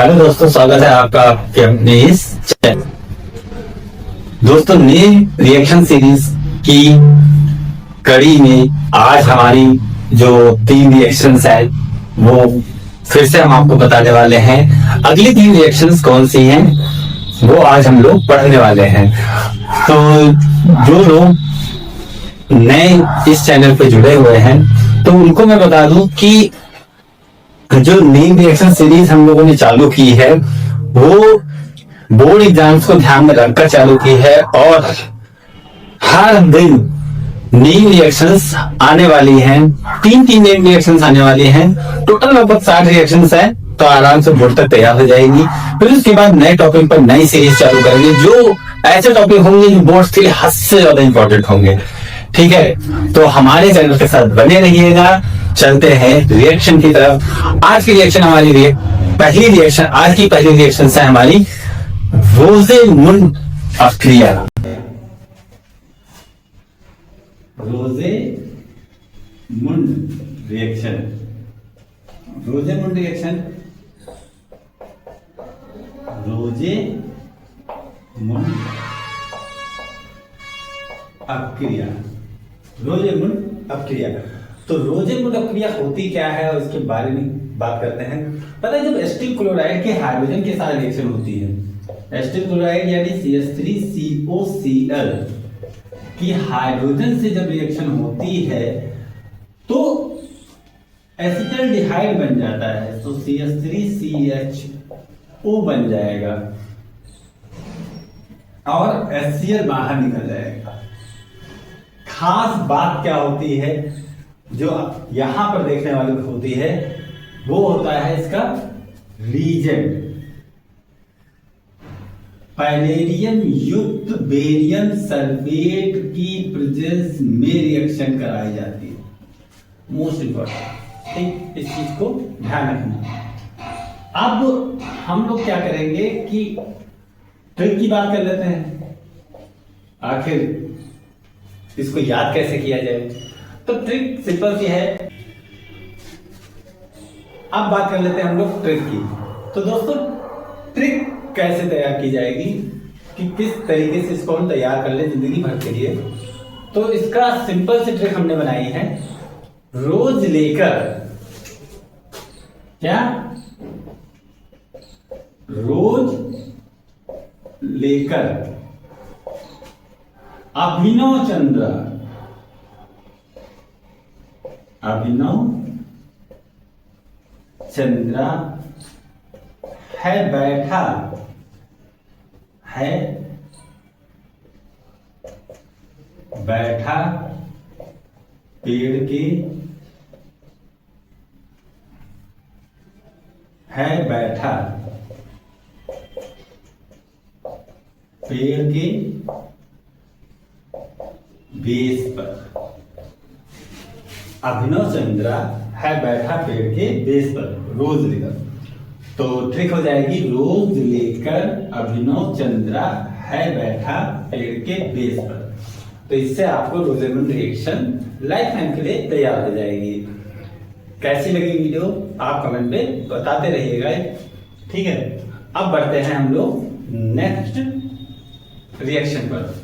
Hello दोस्तों, स्वागत है आपका आपके अपने इस चैनल। दोस्तों, नई रिएक्शन सीरीज की कड़ी में आज हमारी जो 3 रिएक्शंस है वो फिर से हम आपको बताने वाले हैं। अगली 3 रिएक्शंस कौन सी हैं वो आज हम लोग पढ़ने वाले हैं। तो जो लोग नए इस चैनल पे जुड़े हुए हैं तो उनको मैं बता दूं कि जो नीम रिएक्शन सीरीज हम लोगों ने चालू की है वो बोर्ड एग्जाम्स को ध्यान में रखकर चालू की है और हर दिन नीम रिएक्शंस आने वाली हैं। 3 नीम रिएक्शंस आने वाली हैं। टोटल लगभग 60 रिएक्शंस हैं, तो आराम से बोर्ड तक तैयार हो जाएगी। फिर उसके बाद नए टॉपिक पर नई सीरीज चालू करेंगे, जो ऐसे टॉपिक होंगे जो बोर्ड के लिए हद से ज्यादा इंपॉर्टेंट होंगे। ठीक है, तो हमारे चैनल के साथ बने रहिएगा। चलते हैं रिएक्शन की तरफ। आज की रिएक्शन हमारी पहली रिएक्शन आज की पहली रिएक्शन है हमारी रोजेमुंड अफ्रीका। Rosenmund reaction, Rosenmund reaction, Rosenmund अफ्रीका, रोजेमुंड अफ्रीका। तो रोजेमुंड अफ्रीका होती क्या है और इसके बारे में बात करते हैं। पता है, जब एसिटिल क्लोराइड के हाइड्रोजन के साथ रिएक्शन होती है, एसिटिल क्लोराइड यानी CH3COCl की हाइड्रोजन से जब रिएक्शन होती है तो एसिटल्डिहाइड बन जाता है, तो CH3CHO बन जाएगा और HCl बाहर निकल जाएगा। खास बात क्या होती है जो यहां पर देखने वाली होती है वो होता है इसका रीजेंट। पैलेडियम युक्त बेरियम सल्फेट की प्रेजेंस में रिएक्शन कराई जाती है। मोस्ट इंपॉर्टेंट, ठीक, इस चीज को ध्यान रखना। अब हम लोग क्या करेंगे कि ट्रिक की बात कर लेते हैं। आखिर इसको याद कैसे किया जाए, तो ट्रिक सिंपल सी है। अब बात कर लेते हैं हम लोग ट्रिक की। तो दोस्तों, ट्रिक कैसे तैयार की जाएगी कि किस तरीके से इसको हम तैयार कर ले जिंदगी भर के लिए, तो इसका सिंपल सी ट्रिक हमने बनाई है। रोज लेकर, क्या, रोज लेकर अभिनव चंद्र, अभिनव चंद्रा है बैठा, है बैठा पेड़ के, है बैठा पेड़ के बेस पर। अभिनव चंद्रा है बैठा पेड़ के बेस पर, रोज लेकर। तो ट्रिक हो जाएगी रोज लेकर अभिनव चंद्रा है बैठा पेड़ के बेस पर। तो इससे आपको रोजेमुंड रिएक्शन लाइफ टाइम के लिए तैयार हो जाएगी। कैसी लगी वीडियो आप कमेंट में बताते रहिएगा, ठीक है। अब बढ़ते हैं हम लोग नेक्स्ट रिएक्शन पर।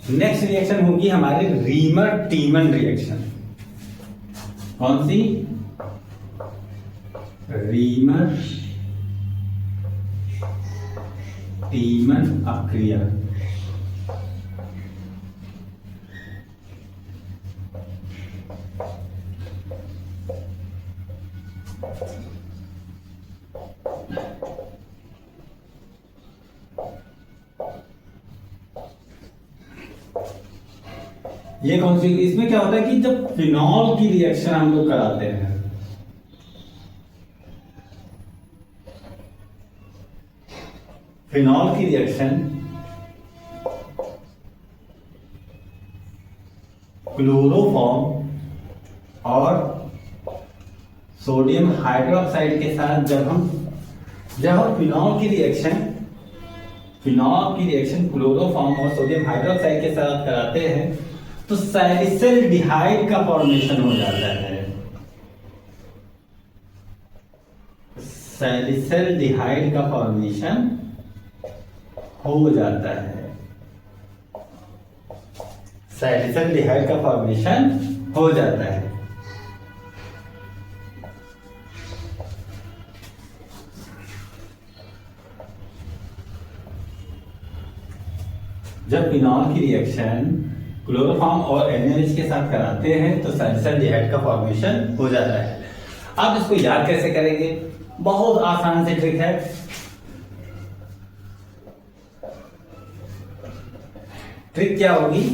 नेक्स्ट रिएक्शन होगी हमारी रीमर टीमन रिएक्शन। कौन सी? Reamer टीमन Africa. ये कौन सी? इसमें क्या होता है कि जब फिनॉल की रिएक्शन हम लोग कराते हैं, फिनॉल की रिएक्शन क्लोरोफॉर्म और सोडियम हाइड्रोक्साइड के साथ जब हम फिनॉल की रिएक्शन फिनॉल की रिएक्शन क्लोरोफॉर्म और सोडियम हाइड्रोक्साइड के साथ कराते हैं तो सैलिसिल्डिहाइड का फॉर्मेशन हो जाता है। सैलिसिल्डिहाइड का फॉर्मेशन हो जाता है। सैलिसिल्डिहाइड का फॉर्मेशन हो जाता है। जब फिनॉल की रिएक्शन क्लोरोफॉर्म और NaOH के साथ कराते हैं तो सैलिसिल्डिहाइड का फॉर्मेशन हो जाता है। अब इसको याद कैसे करेंगे? बहुत आसान से ट्रिक है। ट्रिक क्या होगी?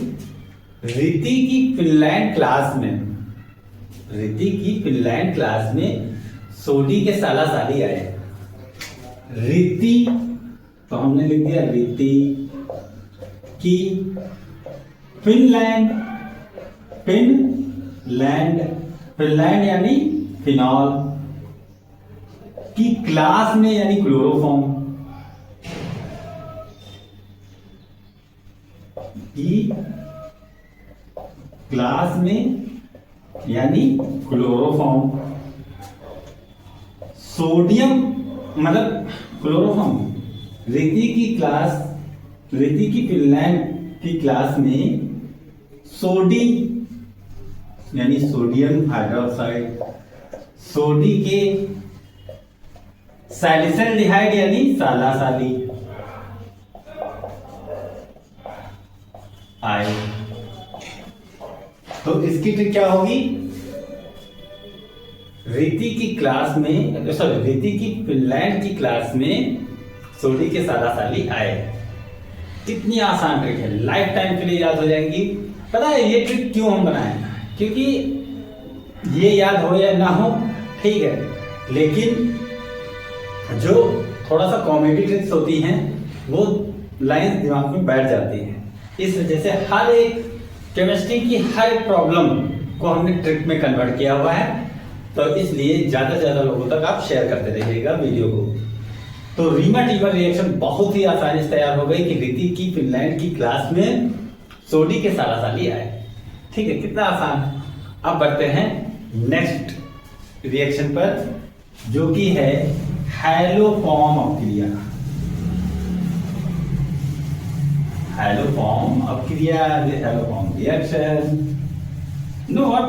रीति की फिनलैंड क्लास में सोडी के साला साली आए। रीति तो हमने लिख दिया रीति की फिनलैंड यानी फिनॉल की क्लास में यानी क्लोरोफॉर्म की क्लास में यानी क्लोरोफॉर्म। सोडियम मतलब क्लोरोफॉर्म रीति की फिनलैंड की क्लास में सोडी यानी सोडियम हाइड्रोक्साइड, सोडी के सैलिसिल्डिहाइड यानी साला साली आए। तो इसकी ट्रिक क्या होगी? रीति की फिनलैंड की क्लास में सोडी के साला साली आए। कितनी आसान ट्रिक है, लाइफ टाइम के लिए याद हो जाएंगी। पता है ये ट्रिक क्यों हम बनाए? क्योंकि ये याद हो या ना हो ठीक है, लेकिन जो थोड़ा सा कॉमेडी ट्रिक्स होती हैं वो लाइन दिमाग में बैठ जाती हैं। इस वजह से हर एक केमिस्ट्री की हर एक प्रॉब्लम को हमने ट्रिक में कन्वर्ट किया हुआ है। तो इसलिए ज्यादा से ज्यादा लोगों तक आप शेयर करते रहिएगा वीडियो को। तो रीमा-टीमा रिएक्शन बहुत ही आसानी से तैयार हो गई कि रीति की फिनलैंड की क्लास में सोडी के साला साली आए। ठीक है, कितना आसान। अब बढ़ते हैं नेक्स्ट रिएक्शन पर, जो कि है हैलोफॉर्म अपक्रिया। हैलोफॉर्म अपक्रिया, haloform reaction. Note,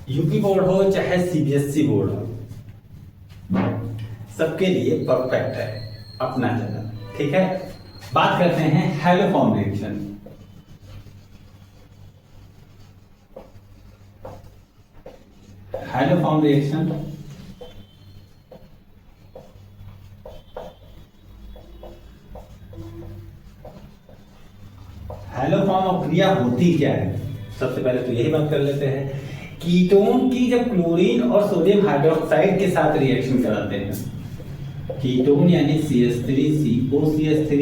UP board हो चाहे CBSE बोर्ड हो, सबके लिए परफेक्ट है अपना जगह। ठीक है, बात करते हैं haloform reaction. Haloform reaction haloform अपक्रिया होती क्या है? सबसे पहले तो यही बात कर लेते हैं। कीटोन की जब क्लोरीन और सोडियम हाइड्रोक्साइड के साथ रिएक्शन कराते हैं, कीटोन यानी CH3COCH3,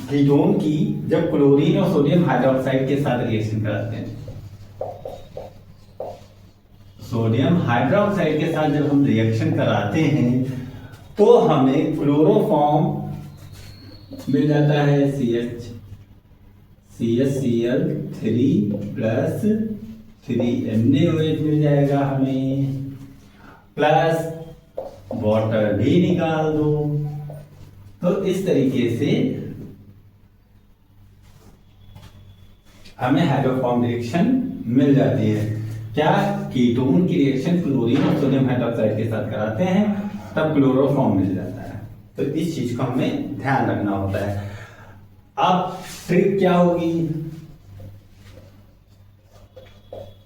कीटोन की जब क्लोरीन और सोडियम हाइड्रोक्साइड के साथ रिएक्शन कराते हैं, सोडियम हाइड्रोक्साइड के साथ जब हम रिएक्शन कराते हैं तो हमें क्लोरोफॉर्म मिल जाता है CHCl3 प्लस 3NaOH मिल जाएगा हमें, प्लस वाटर भी निकाल दो। तो इस तरीके से हमें हैलोफॉर्म रिएक्शन मिल जाती है। क्या? कीटोन की रिएक्शन क्लोरीन और सोडियम हाइड्रोक्साइड के साथ कराते हैं तब क्लोरोफॉर्म मिल जाता है। तो इस चीज को हमें ध्यान रखना होता है। अब ट्रिक क्या होगी?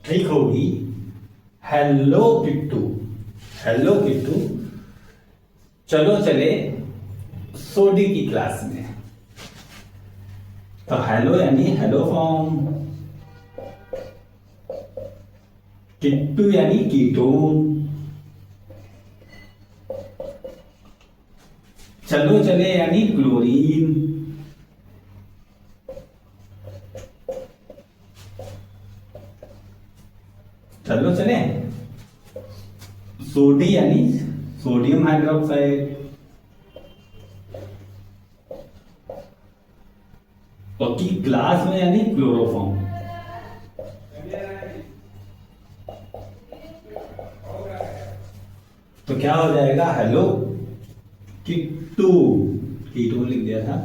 ट्रिक होगी हेलो किट्टू चलो चले सोडी की क्लास में। तो हेलो यानी हैलोफॉर्म, किट्टू यानी कीटोन, चलो चले यानी क्लोरीन, चलो चले सोडी यानी सोडियम हाइड्रोक्साइड हाइड्रोक्साइड। पक्की क्लास में यानी क्लोरोफॉर्म। तो क्या हो जाएगा, हेलो कीटू, कीटू लिख दिया था।